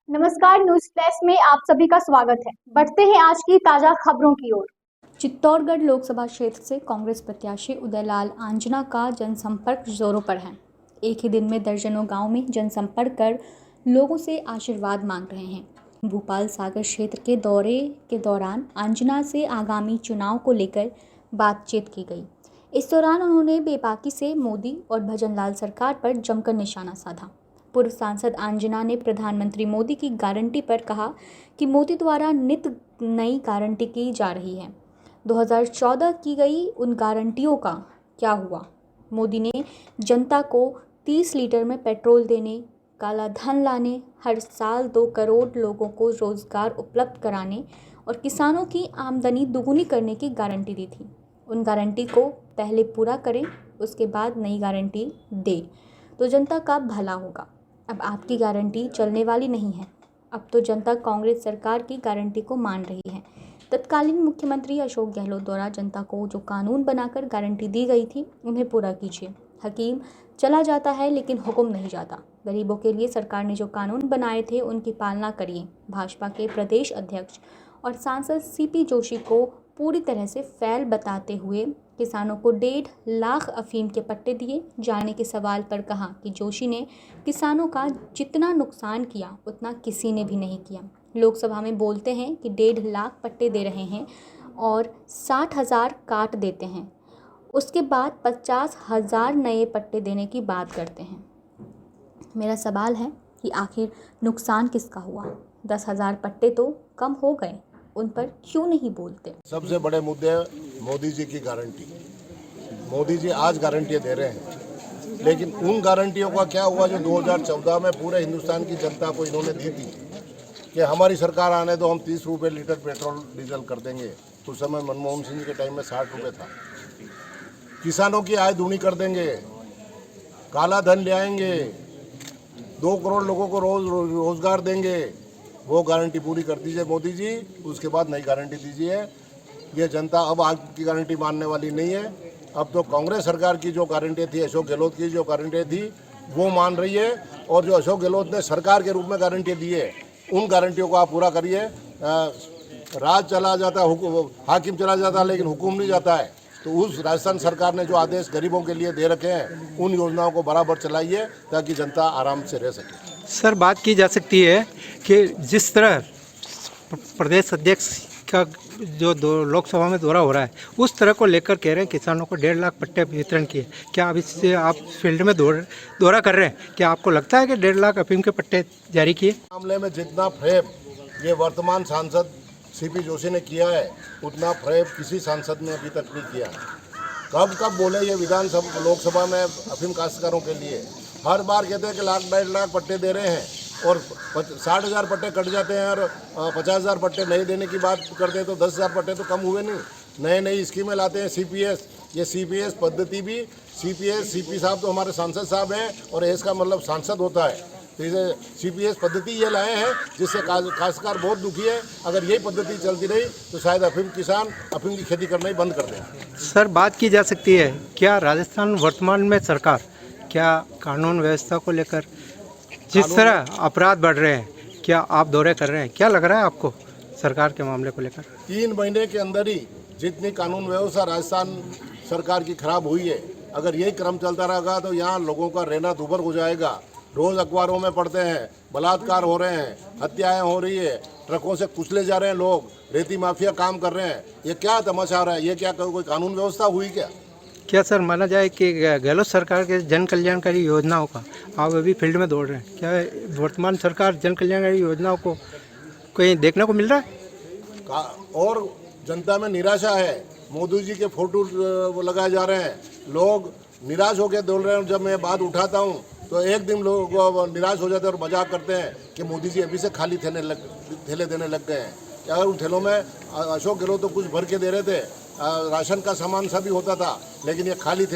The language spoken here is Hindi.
नमस्कार, न्यूज फ्लैश में आप सभी का स्वागत है। बढ़ते हैं आज की ताजा खबरों की ओर। चित्तौड़गढ़ लोकसभा क्षेत्र से कांग्रेस प्रत्याशी उदयलाल आंजना का जनसंपर्क जोरों पर है। एक ही दिन में दर्जनों गांव में जनसंपर्क कर लोगों से आशीर्वाद मांग रहे हैं। भूपाल सागर क्षेत्र के दौरे के दौरान आंजना से आगामी चुनाव को लेकर बातचीत की गई। इस दौरान उन्होंने बेबाकी से मोदी और भजनलाल सरकार पर जमकर निशाना साधा। पूर्व सांसद आंजना ने प्रधानमंत्री मोदी की गारंटी पर कहा कि मोदी द्वारा नित नई गारंटी की जा रही है। 2014 की गई उन गारंटियों का क्या हुआ? मोदी ने जनता को 30 लीटर में पेट्रोल देने, काला धन लाने, हर साल 2 करोड़ लोगों को रोजगार उपलब्ध कराने और किसानों की आमदनी दोगुनी करने की गारंटी दी थी। उन गारंटी को पहले पूरा करें, उसके बाद नई गारंटी दे तो जनता का भला होगा। अब आपकी गारंटी चलने वाली नहीं है। अब तो जनता कांग्रेस सरकार की गारंटी को मान रही है। तत्कालीन मुख्यमंत्री अशोक गहलोत द्वारा जनता को जो कानून बनाकर गारंटी दी गई थी उन्हें पूरा कीजिए। हकीम चला जाता है लेकिन हुक्म नहीं जाता। गरीबों के लिए सरकार ने जो कानून बनाए थे उनकी पालना करिए। भाजपा के प्रदेश अध्यक्ष और सांसद सीपी जोशी को पूरी तरह से फैल बताते हुए किसानों को 1.5 लाख अफीम के पट्टे दिए जाने के सवाल पर कहा कि जोशी ने किसानों का जितना नुकसान किया उतना किसी ने भी नहीं किया। लोकसभा में बोलते हैं कि 1.5 लाख पट्टे दे रहे हैं और 60,000 काट देते हैं, उसके बाद 50,000 नए पट्टे देने की बात करते हैं। मेरा सवाल है कि आखिर नुकसान किसका हुआ? 10,000 पट्टे तो कम हो गए, उन पर क्यों नहीं बोलते? सबसे बड़े मुद्दे मोदी जी की गारंटी। मोदी जी आज गारंटियां दे रहे हैं, लेकिन उन गारंटियों का क्या हुआ जो 2014 में पूरे हिंदुस्तान की जनता को इन्होंने दी थी कि हमारी सरकार आने दो, हम 30 रुपये लीटर पेट्रोल डीजल कर देंगे। उस समय मनमोहन सिंह के टाइम में 60 रुपये था। किसानों की आय दूनी कर देंगे, काला धन ले आएंगे, 2 करोड़ लोगों को रोजगार देंगे। वो गारंटी पूरी कर दीजिए मोदी जी, उसके बाद नई गारंटी दीजिए। ये जनता अब आपकी गारंटी मानने वाली नहीं है। अब तो कांग्रेस सरकार की जो गारंटी थी, अशोक गहलोत की जो गारंटी थी, वो मान रही है। और जो अशोक गहलोत ने सरकार के रूप में गारंटी दी है, उन गारंटियों को आप पूरा करिए। राज चला जाता है, हाकिम चला जाता है, लेकिन हुकुम नहीं जाता है। तो उस राजस्थान सरकार ने जो आदेश गरीबों के लिए दे रखे हैं, उन योजनाओं को बराबर चलाइए ताकि जनता आराम से रह सके। सर, बात की जा सकती है कि जिस तरह प्रदेश अध्यक्ष का जो लोकसभा में दौरा हो रहा है, उस तरह को लेकर कह रहे हैं किसानों को 1.5 लाख पट्टे वितरण किए। क्या अब इससे आप फील्ड में दौरा कर रहे हैं, क्या आपको लगता है कि 1.5 लाख अफीम के पट्टे जारी किए? मामले में जितना फ्रेब ये वर्तमान सांसद सीपी जोशी ने किया है, उतना फ्रेब किसी सांसद ने अभी तक नहीं किया। कब बोले ये विधानसभा लोकसभा में अफीम काश्तकारों के लिए? हर बार कहते हैं कि 1.5 लाख पट्टे दे रहे हैं और 60,000 पट्टे कट जाते हैं और 50,000 पट्टे नहीं देने की बात करते हैं, तो 10,000 पट्टे तो कम हुए नहीं। नई स्कीमें लाते हैं। सीपीएस, ये सीपीएस पद्धति भी, सीपी साहब तो हमारे सांसद साहब हैं और एस का मतलब सांसद होता है। तो इसे सीपीएस पद्धति ये लाए हैं जिससे काश्तकार बहुत दुखी है। अगर यही पद्धति चलती रही तो शायद किसान अफीम की खेती करना ही बंद कर दें। सर, बात की जा सकती है, क्या राजस्थान वर्तमान में सरकार क्या कानून व्यवस्था को लेकर जिस तरह अपराध बढ़ रहे हैं, क्या आप दौरे कर रहे हैं, क्या लग रहा है आपको सरकार के मामले को लेकर? 3 महीने के अंदर ही जितनी कानून व्यवस्था राजस्थान सरकार की खराब हुई है, अगर यही क्रम चलता रहेगा तो यहाँ लोगों का रहना दूभर हो जाएगा। रोज अखबारों में पढ़ते हैं बलात्कार हो रहे हैं, हत्याएं हो रही है, ट्रकों से कुचले जा रहे हैं लोग, रेती माफिया काम कर रहे हैं। ये क्या तमाशा रहा है? ये क्या कोई कानून व्यवस्था हुई क्या सर माना जाए कि गहलोत सरकार के जन कल्याणकारी योजनाओं का आप अभी फील्ड में दौड़ रहे हैं, क्या वर्तमान सरकार जन कल्याणकारी योजनाओं को कहीं देखने को मिल रहा है? और जनता में निराशा है। मोदी जी के फोटो लगाए जा रहे हैं, लोग निराश होकर दौड़ रहे हैं। जब मैं बात उठाता हूँ तो एक दिन लोग निराश हो जाते हैं और मजाक करते हैं कि मोदी जी अभी से खाली थैले देने लग गए हैं। अगर उन थैलों में अशोक गहलोत तो कुछ भर के दे रहे थे, राशन का सामान सभी होता था, लेकिन ये खाली थे।